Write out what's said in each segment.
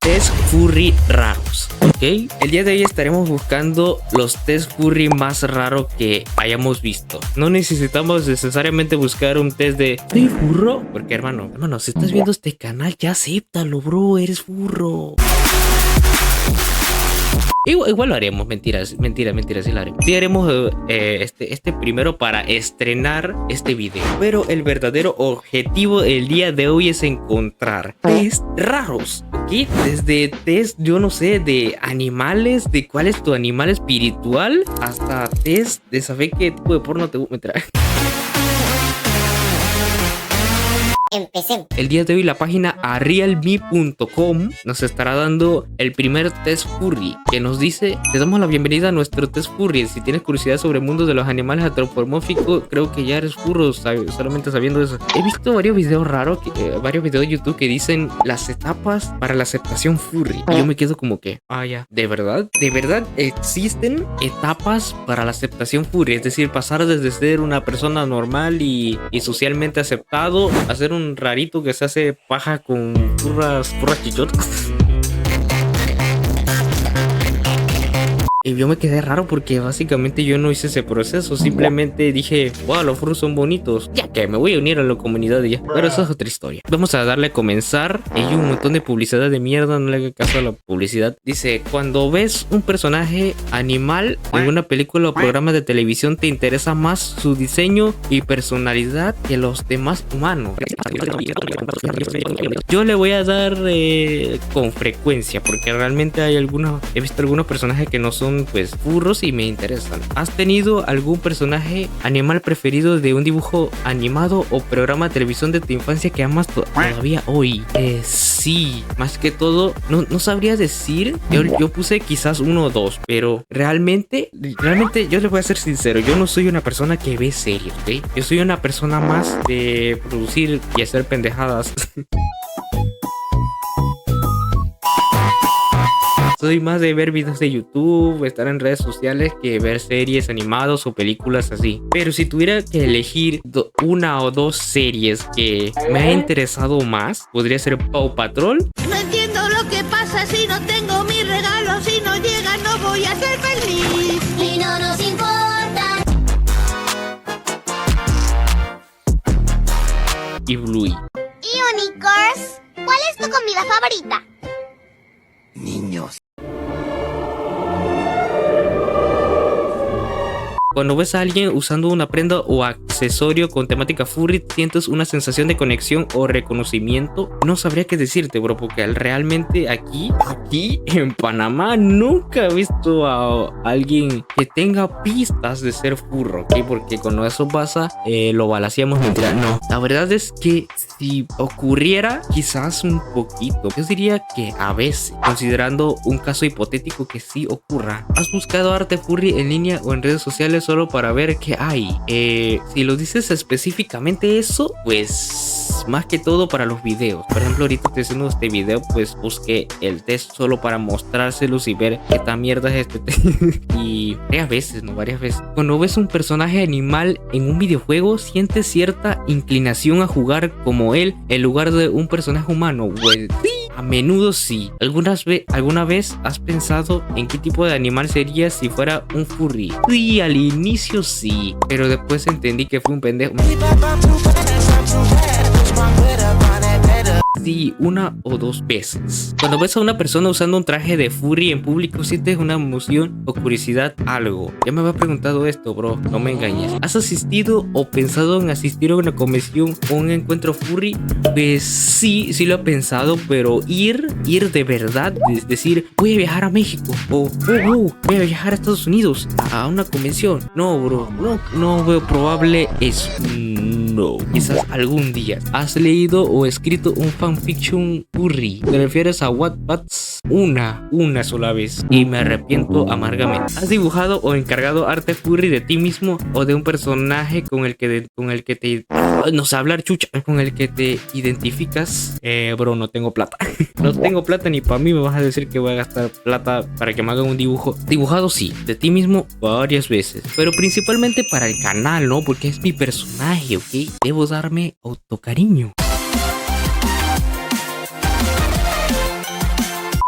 test furry raros, ¿ok? El día de hoy estaremos buscando los test furry más raros que hayamos visto. No necesitamos necesariamente buscar un test de ¿soy furro? Porque hermano, si estás viendo este canal, ya acéptalo, bro, eres furro. Igual lo haremos, mentira, sí lo haremos. Sí haremos este primero para estrenar este video. Pero el verdadero objetivo del día de hoy es encontrar test raros, ¿ok? Desde test, yo no sé, de animales, de cuál es tu animal espiritual, hasta test de saber qué tipo de porno te gusta. Empecemos. El día de hoy la página arialme.com nos estará dando el primer test furry que nos dice: te damos la bienvenida a nuestro test furry. Si tienes curiosidad sobre el mundo de los animales antropomórficos, creo que ya eres furro solamente sabiendo eso. He visto varios videos raros, varios videos de YouTube que dicen las etapas para la aceptación furry. Y yo me quedo como que, ya, ¿de verdad? ¿De verdad existen etapas para la aceptación furry? Es decir, pasar desde ser una persona normal y socialmente aceptado a ser un rarito que se hace paja con purras chichotas. Y yo me quedé raro porque básicamente yo no hice ese proceso. Simplemente dije, wow, los furros son bonitos, ya que me voy a unir a la comunidad y ya. Pero eso es otra historia. Vamos a darle a comenzar. Hay un montón de publicidad de mierda, no le haga caso a la publicidad. Dice: cuando ves un personaje animal en una película o programa de televisión, te interesa más su diseño y personalidad que los demás humanos. Yo le voy a dar con frecuencia, porque realmente he visto algunos personajes que no son pues furros y me interesan. ¿Has tenido algún personaje animal preferido de un dibujo animado o programa de televisión de tu infancia que amas todavía hoy? Sí, más que todo no sabría decir. Yo puse quizás uno o dos, pero realmente yo les voy a ser sincero, yo no soy una persona que ve series, ¿ok? Yo soy una persona más de producir y hacer pendejadas. Soy más de ver videos de YouTube, estar en redes sociales, que ver series animadas o películas así. Pero si tuviera que elegir una o dos series que me ha interesado más, podría ser Paw Patrol. No entiendo lo que pasa si no tengo mi regalo. Si no llega no voy a ser feliz. Y no nos importa. Y Bluey. Y Unicorns, ¿cuál es tu comida favorita? Niños. Cuando ves a alguien usando una prenda o accesorio con temática furry, sientes una sensación de conexión o reconocimiento. No sabría qué decirte, bro, porque realmente aquí en Panamá nunca he visto a alguien que tenga pistas de ser furro, ¿ok? Porque cuando eso pasa, lo balaceamos. Mentira, no. La verdad es que si ocurriera, quizás un poquito. Yo diría que a veces, considerando un caso hipotético que sí ocurra. ¿Has buscado arte furry en línea o en redes sociales solo para ver qué hay? Si lo dices específicamente eso, pues más que todo para los videos. Por ejemplo, ahorita estoy haciendo este video, pues busqué el test solo para mostrárselos y ver qué tan mierda es este test. Y varias veces. Cuando ves un personaje animal en un videojuego, sientes cierta inclinación a jugar como él en lugar de un personaje humano. Well, sí, a menudo sí. ¿Alguna vez has pensado en qué tipo de animal sería si fuera un furry? Sí, al inicio sí, pero después entendí que fue un pendejo. Sí, una o dos veces. Cuando ves a una persona usando un traje de furry en público, sientes una emoción o curiosidad, algo. Ya me había preguntado esto, bro, no me engañes. ¿Has asistido o pensado en asistir a una convención o un encuentro furry? Pues sí lo he pensado, pero ir de verdad, es decir, voy a viajar a México o voy a viajar a Estados Unidos a una convención. No, bro, no veo probable eso. No, quizás algún día. ¿Has leído o escrito un fanfiction furry? ¿Te refieres a Wattpad? Una sola vez y me arrepiento amargamente. ¿Has dibujado o encargado arte furry de ti mismo o de un personaje con el que te no sé hablar, chucha, con el que te identificas? Bro, no tengo plata. No tengo plata ni para mí me vas a decir que voy a gastar plata para que me hagan un dibujo. Dibujado sí, de ti mismo varias veces, pero principalmente para el canal, ¿no? Porque es mi personaje, ¿ok? Debo darme autocariño.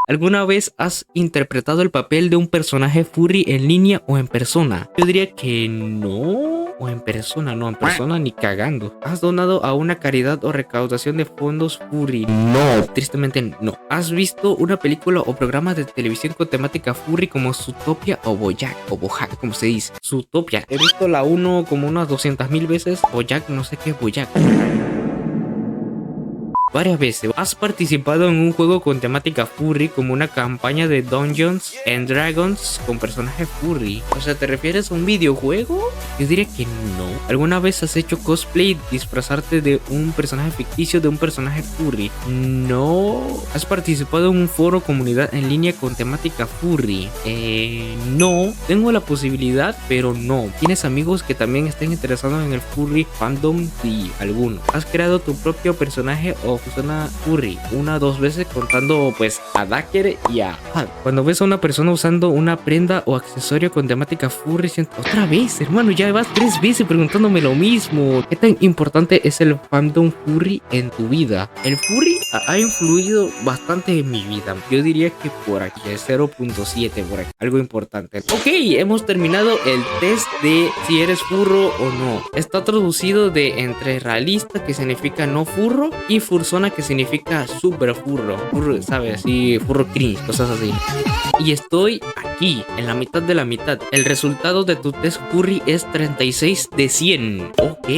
¿Alguna vez has interpretado el papel de un personaje furry en línea o en persona? Yo diría que no. O en persona, no, en persona ni cagando. ¿Has donado a una caridad o recaudación de fondos furry? No, tristemente no. ¿Has visto una película o programa de televisión con temática furry como Zootopia o Bojack, como se dice? Zootopia. He visto la 1 como unas 200.000 veces. Bojack, no sé qué es Bojack. Varias veces. ¿Has participado en un juego con temática furry como una campaña de Dungeons and Dragons con personajes furry? O sea, ¿te refieres a un videojuego? Yo diría que no. ¿Alguna vez has hecho cosplay, disfrazarte de un personaje ficticio de un personaje furry? No. ¿Has participado en un foro comunidad en línea con temática furry? No. Tengo la posibilidad, pero no. ¿Tienes amigos que también estén interesados en el furry fandom? Sí, algunos. ¿Has creado tu propio personaje o persona furry una o dos veces contando pues a Daker y a Hulk? Cuando ves a una persona usando una prenda o accesorio con temática furry, otra vez, hermano, ya vas 3 veces preguntándome lo mismo. ¿Qué tan importante es el fandom furry en tu vida? El furry ha influido bastante en mi vida. Yo diría que por aquí, el 0.7 por aquí, algo importante. Ok, hemos terminado el test de si eres furro o no. Está traducido de entre realista, que significa no furro, y fursona, que significa super furro, ¿sabes? Así, furro cringe, cosas así. Y estoy aquí, en la mitad de la mitad. El resultado de tu test furry es 36 de 100. Ok,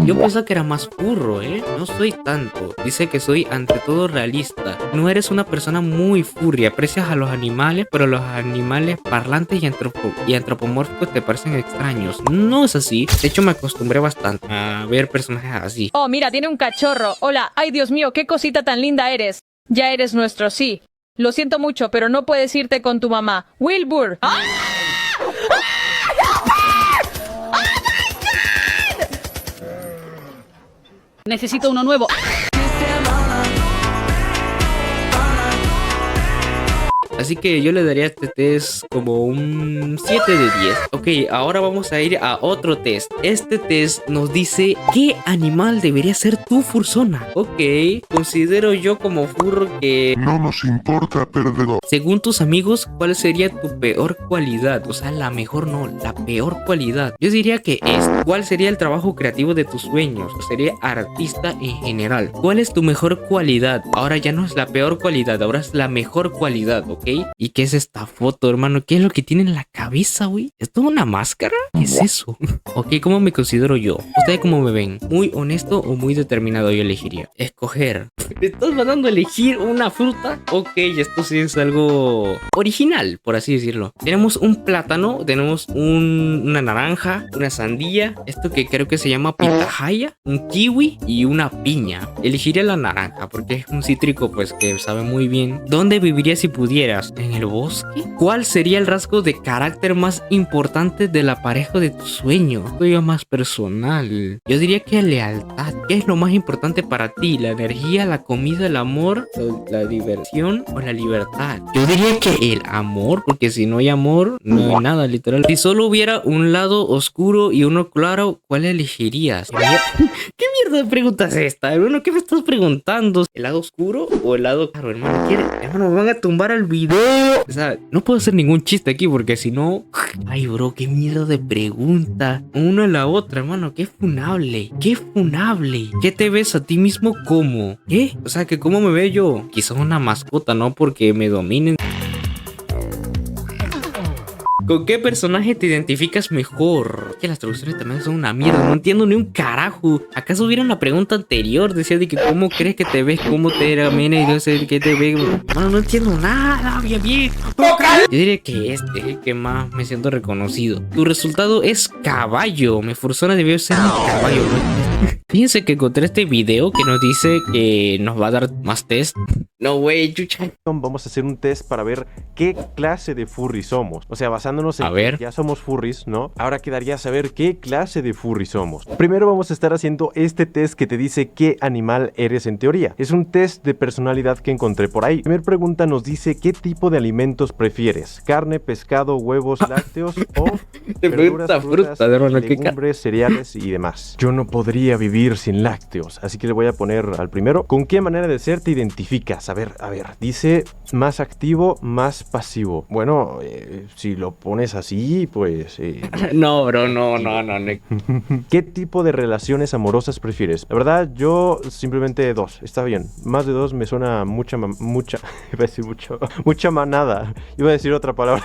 yo pensaba que era más furro, no soy tanto. Dice que soy ante todo realista. No eres una persona muy furry, aprecias a los animales, pero los animales parlantes y antropomórficos te parecen extraños. No es así. De hecho, me acostumbré bastante a ver personajes así. Oh, mira, tiene un cachorro. Hola, ay Dios mío, qué cosita tan linda eres. Ya eres nuestro, sí. Lo siento mucho, pero no puedes irte con tu mamá. Wilbur. ¡Ah! Necesito uno nuevo. Así que yo le daría a este test como un 7 de 10. Ok, ahora vamos a ir a otro test. Este test nos dice ¿qué animal debería ser tu fursona? Ok, considero yo como furro que no nos importa, perdedor. Según tus amigos, ¿cuál sería tu peor cualidad? O sea, la mejor no, la peor cualidad. Yo diría que es ¿cuál sería el trabajo creativo de tus sueños? O sería artista en general. ¿Cuál es tu mejor cualidad? Ahora ya no es la peor cualidad, ahora es la mejor cualidad, ¿ok? ¿Y qué es esta foto, hermano? ¿Qué es lo que tiene en la cabeza, güey? ¿Es toda una máscara? ¿Qué es eso? Ok, ¿cómo me considero yo? ¿Ustedes cómo me ven? ¿Muy honesto o muy determinado? Yo elegiría escoger. ¿Me estás mandando a elegir una fruta? Ok, esto sí es algo original, por así decirlo. Tenemos un plátano, tenemos una naranja, una sandía, esto que creo que se llama pitahaya, un kiwi y una piña. Elegiría la naranja porque es un cítrico pues que sabe muy bien. ¿Dónde vivirías si pudieras? ¿En el bosque? ¿Cuál sería el rasgo de carácter más importante de la pareja de tu sueño? Esto ya más personal. Yo diría que lealtad. ¿Qué es lo más importante para ti? ¿La energía, la comida, el amor, la diversión o la libertad? Yo diría que el amor, porque si no hay amor, no hay nada, literal. Si solo hubiera un lado oscuro y uno claro, ¿cuál elegirías? ¿Qué mierda de pregunta es esta, hermano? ¿Qué me estás preguntando? ¿El lado oscuro o el lado claro, hermano? Hermano, me van a tumbar el video. O sea, no puedo hacer ningún chiste aquí porque si no... Ay, bro, qué miedo de pregunta. Una a la otra, hermano. Qué funable. Qué funable. ¿Qué te ves a ti mismo como? ¿Qué? O sea, que cómo me veo yo. Quizás una mascota, no porque me dominen. ¿Con qué personaje te identificas mejor? Que las traducciones también son una mierda. No entiendo ni un carajo. ¿Acaso vieron la pregunta anterior? Decía de que cómo crees que te ves, cómo te ramena y no sé qué te ves. Bueno, no entiendo nada. Bien. Yo diría que este es el que más me siento reconocido. Tu resultado es caballo. Mi fursona debió ser un caballo, ¿no? Fíjense que encontré este video que nos dice que nos va a dar más test. No, güey, chucha. Vamos a hacer un test para ver qué clase de furry somos. O sea, basándonos en que ya somos furries, ¿no? Ahora quedaría saber qué clase de furry somos. Primero vamos a estar haciendo este test que te dice qué animal eres en teoría. Es un test de personalidad que encontré por ahí. Primera pregunta nos dice qué tipo de alimentos prefieres. Carne, pescado, huevos, lácteos o verduras, frutas, legumbres, cereales y demás. Yo no podría vivir vivir sin lácteos. Así que le voy a poner al primero. ¿Con qué manera de ser te identificas? A ver, dice más activo, más pasivo. Bueno, si lo pones así, pues... No, bro, no. ¿Qué tipo de relaciones amorosas prefieres? La verdad, yo simplemente 2, está bien. Más de 2 me suena mucha, iba a decir mucha manada. Iba a decir otra palabra.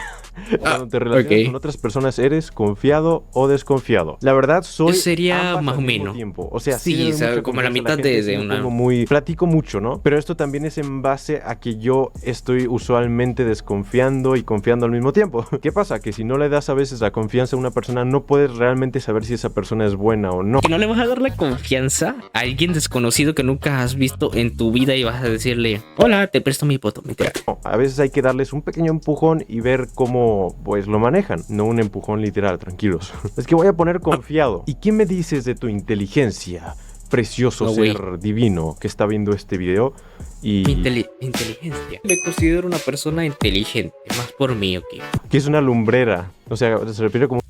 Cuando te relacionas con otras personas, ¿eres confiado o desconfiado? La verdad, sería más o menos. O sea, sí, como la mitad de una... Platico mucho, ¿no? Pero esto también es en base a que yo estoy usualmente desconfiando y confiando al mismo tiempo. ¿Qué pasa? Que si no le das a veces la confianza a una persona, no puedes realmente saber si esa persona es buena o no. ¿Que no le vas a dar la confianza a alguien desconocido que nunca has visto en tu vida y vas a decirle, hola, te presto mi poto? Mentira. No, a veces hay que darles un pequeño empujón y ver cómo, pues, lo manejan. No un empujón literal, tranquilos. Es que voy a poner confiado. ¿Y qué me dices de tu inteligencia? Precioso ser divino que está viendo este video y... Inteligencia. Me considero una persona inteligente, más por mí, ok. ¿Qué es una lumbrera? O sea, se refiere como...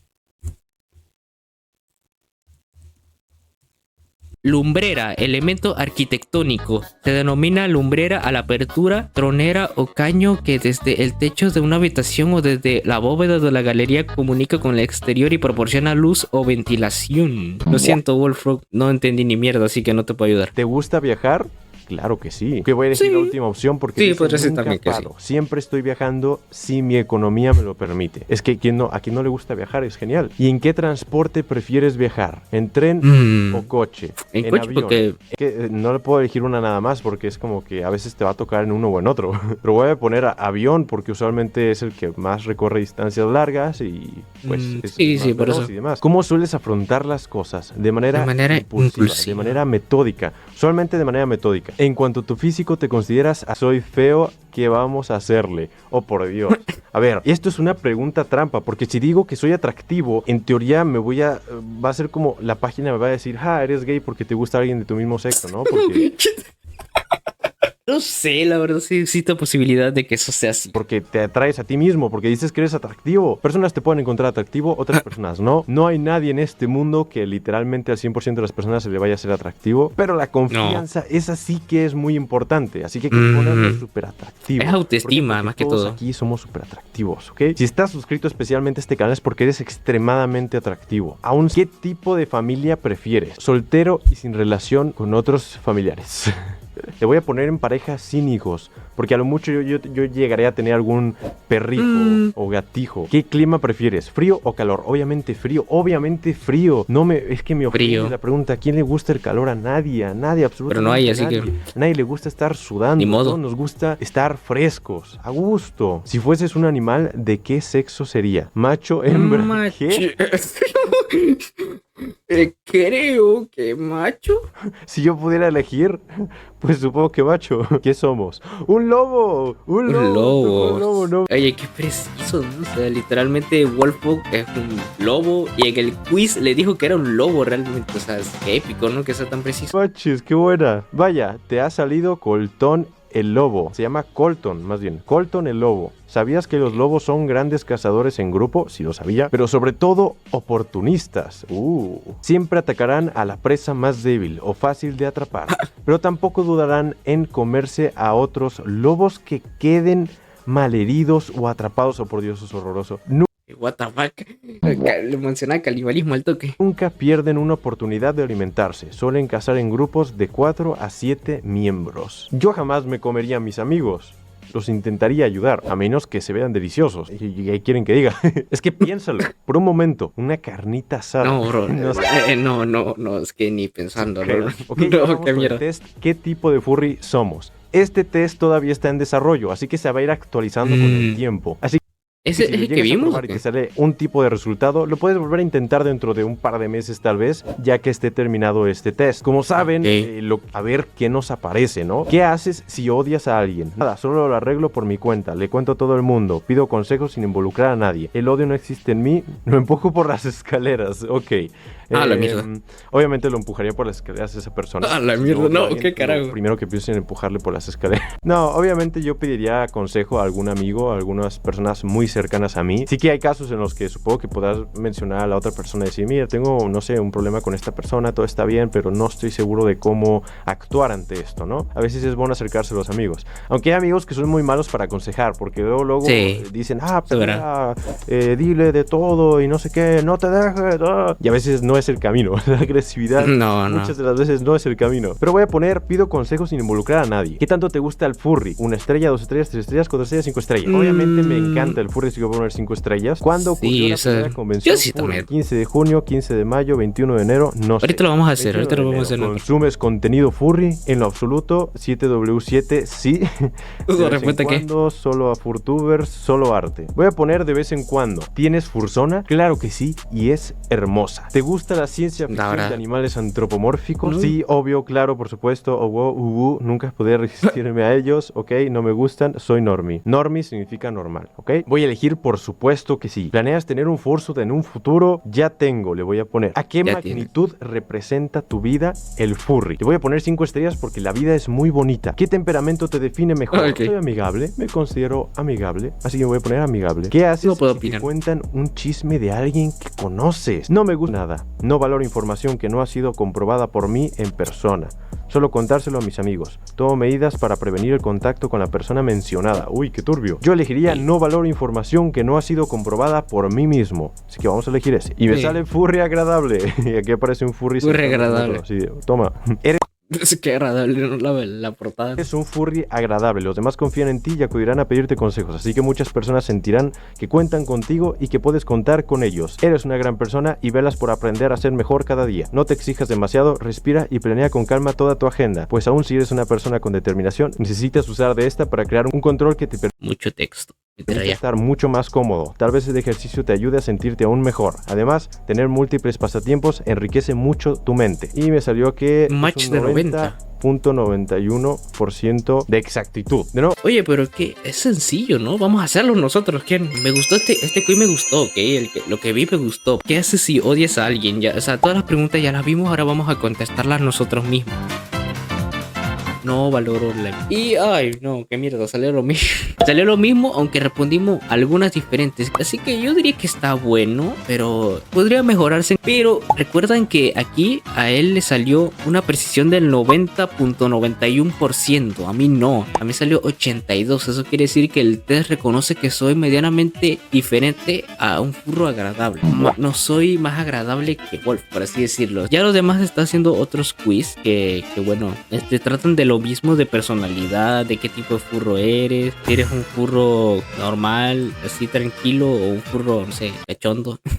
Lumbrera, elemento arquitectónico. Se denomina lumbrera a la apertura, tronera o caño que desde el techo de una habitación o desde la bóveda de la galería comunica con el exterior y proporciona luz o ventilación. Lo siento, Wolfrog, no entendí ni mierda, así que no te puedo ayudar. ¿Te gusta viajar? Claro que sí. Que voy a elegir la última opción porque sí, podría ser también que sí. Siempre estoy viajando si mi economía me lo permite. Es que a quien no le gusta viajar es genial. ¿Y en qué transporte prefieres viajar? ¿En tren o coche? En coche, avión. porque... no le puedo elegir una nada más porque es como que a veces te va a tocar en uno o en otro. Pero voy a poner avión porque usualmente es el que más recorre distancias largas y pues sí, por eso. Y demás. ¿Cómo sueles afrontar las cosas? De manera impulsiva, de manera metódica. Usualmente de manera metódica. En cuanto a tu físico te consideras soy feo, ¿qué vamos a hacerle? Oh, por Dios. A ver, esto es una pregunta trampa, porque si digo que soy atractivo, en teoría va a ser como la página me va a decir, eres gay porque te gusta alguien de tu mismo sexo, ¿no? Porque... No sé, la verdad sí existe posibilidad de que eso sea así. Porque te atraes a ti mismo, porque dices que eres atractivo. Personas te pueden encontrar atractivo, otras personas no. No hay nadie en este mundo que literalmente al 100% de las personas se le vaya a ser atractivo. Pero la confianza, esa sí que es muy importante. Así que hay que ponerlo súper atractivo. Es autoestima, más que todo. Aquí somos súper atractivos, ¿ok? Si estás suscrito especialmente a este canal es porque eres extremadamente atractivo. Aún, ¿qué tipo de familia prefieres? ¿Soltero y sin relación con otros familiares? Te voy a poner en pareja sin hijos, porque a lo mucho yo llegaré a tener algún perrijo o gatijo. ¿Qué clima prefieres? ¿Frío o calor? Obviamente frío, es que me ofende la pregunta. ¿A quién le gusta el calor? A nadie, absolutamente. Pero no hay, así nadie. que... A nadie le gusta estar sudando. Ni modo. Nos gusta estar frescos, a gusto. Si fueses un animal, ¿de qué sexo sería? ¿Macho, hembra? ¿Qué? Creo que macho. Si yo pudiera elegir, pues supongo que macho. ¿Qué somos? ¡Un lobo! ¡Un lobo! No. Oye, qué preciso, ¿no? O sea, literalmente Wolfrog es un lobo y en el quiz le dijo que era un lobo realmente. O sea, es épico, ¿no? Que sea tan preciso. Machis, qué buena. Vaya, te ha salido Colton el lobo. Se llama Colton, más bien. Colton el lobo. ¿Sabías que los lobos son grandes cazadores en grupo? Sí lo sabía. Pero sobre todo, oportunistas. Siempre atacarán a la presa más débil o fácil de atrapar. Pero tampoco dudarán en comerse a otros lobos que queden malheridos o atrapados. Oh, por Dios, es horroroso. What the fuck. Le menciona canibalismo al toque. Nunca pierden una oportunidad de alimentarse. Suelen cazar en grupos de 4 a 7 miembros. Yo jamás me comería a mis amigos. Los intentaría ayudar, a menos que se vean deliciosos. ¿Y quieren que diga? Es que piénsalo, por un momento, una carnita asada. No, bro. No, es que ni pensando. Okay, no, qué mierda. Test, ¿qué tipo de furry somos? Este test todavía está en desarrollo, así que se va a ir actualizando con el tiempo. Así ¿Ese es el que vimos? Y te sale un tipo de resultado, lo puedes volver a intentar dentro de un par de meses tal vez, ya que esté terminado este test. Como saben, a ver qué nos aparece, ¿no? ¿Qué haces si odias a alguien? Nada, solo lo arreglo por mi cuenta, le cuento a todo el mundo, pido consejos sin involucrar a nadie. El odio no existe en mí, lo empujo por las escaleras, ok. La mierda. Obviamente lo empujaría por las escaleras a esa persona. La mierda, no, qué carajo. Primero que pienso en empujarle por las escaleras. No, obviamente yo pediría consejo a algún amigo, a algunas personas muy cercanas cercanas a mí. Sí que hay casos en los que supongo que podrás mencionar a la otra persona y decir, mira, tengo, no sé, un problema con esta persona, todo está bien, pero no estoy seguro de cómo actuar ante esto, ¿no? A veces es bueno acercarse a los amigos. Aunque hay amigos que son muy malos para aconsejar, porque luego sí, dicen, pues mira, dile de todo y no sé qué, no te dejes. Y a veces no es el camino. La agresividad muchas de las veces no es el camino. Pero voy a poner, pido consejos sin involucrar a nadie. ¿Qué tanto te gusta el furry? ¿1 estrella, 2 estrellas, 3 estrellas, 4 estrellas, 5 estrellas? Obviamente me encanta el furry, así que voy a poner 5 estrellas. ¿Cuándo ocurrió la primera convención? Yo sí también. 15 de junio, 15 de mayo, 21 de enero, no sé. Ahorita lo vamos a hacer, ahorita lo vamos a hacer. ¿Consumes contenido furry? En lo absoluto, 7W7, sí. De vez en cuando, solo a furtubers, solo arte. Voy a poner de vez en cuando. ¿Tienes fursona? Claro que sí, y es hermosa. ¿Te gusta la ciencia ficción de animales antropomórficos? No. Sí, obvio, claro, por supuesto. Nunca podré resistirme a ellos, ¿ok? No me gustan, soy normie. Normie significa normal, ¿ok? Voy a elegir, por supuesto que sí. ¿Planeas tener un fursuit en un futuro? Ya tengo, le voy a poner. ¿A qué magnitud representa tu vida el furry? Le voy a poner 5 estrellas porque la vida es muy bonita. ¿Qué temperamento te define mejor? Soy amigable, me considero amigable, así que voy a poner amigable. ¿Qué haces si te cuentan un chisme de alguien que conoces? No me gusta nada. No valoro información que no ha sido comprobada por mí en persona. Solo contárselo a mis amigos. Tomo medidas para prevenir el contacto con la persona mencionada. Uy, qué turbio. Yo elegiría no valoro información que no ha sido comprobada por mí mismo. Así que vamos a elegir ese. Y me sale furry agradable. Y aquí aparece un furry. Furry agradable. Sí, toma. Qué agradable la portada. Es un furry agradable. Los demás confían en ti y acudirán a pedirte consejos. Así que muchas personas sentirán que cuentan contigo y que puedes contar con ellos. Eres una gran persona y velas por aprender a ser mejor cada día. No te exijas demasiado, respira y planea con calma toda tu agenda. Pues aún si eres una persona con determinación, necesitas usar de esta para crear un control que te permita mucho texto. Estar mucho más cómodo. Tal vez el ejercicio te ayude a sentirte aún mejor. Además, tener múltiples pasatiempos enriquece mucho tu mente. Y me salió que match de 90.91% de exactitud. ¿De no? Oye, pero que es sencillo, ¿no? Vamos a hacerlo nosotros. ¿Qué? Me gustó este quiz, me gustó, ¿ok? Lo que vi me gustó. ¿Qué haces si odias a alguien? Ya, o sea, todas las preguntas ya las vimos, ahora vamos a contestarlas nosotros mismos. No valoro la... Y, ay, no, qué mierda, salió lo mismo. Salió lo mismo, aunque respondimos algunas diferentes. Así que yo diría que está bueno, pero podría mejorarse. Pero recuerdan que aquí a él le salió una precisión del 90.91%. A mí no, a mí salió 82%. Eso quiere decir que el test reconoce que soy medianamente diferente a un furro agradable. No soy más agradable que Wolf, por así decirlo. Ya los demás están haciendo otros quiz que bueno, tratan de lo mismo, de personalidad, de qué tipo de furro eres. Si eres un furro normal, así tranquilo, o un furro, no sé, cachondo.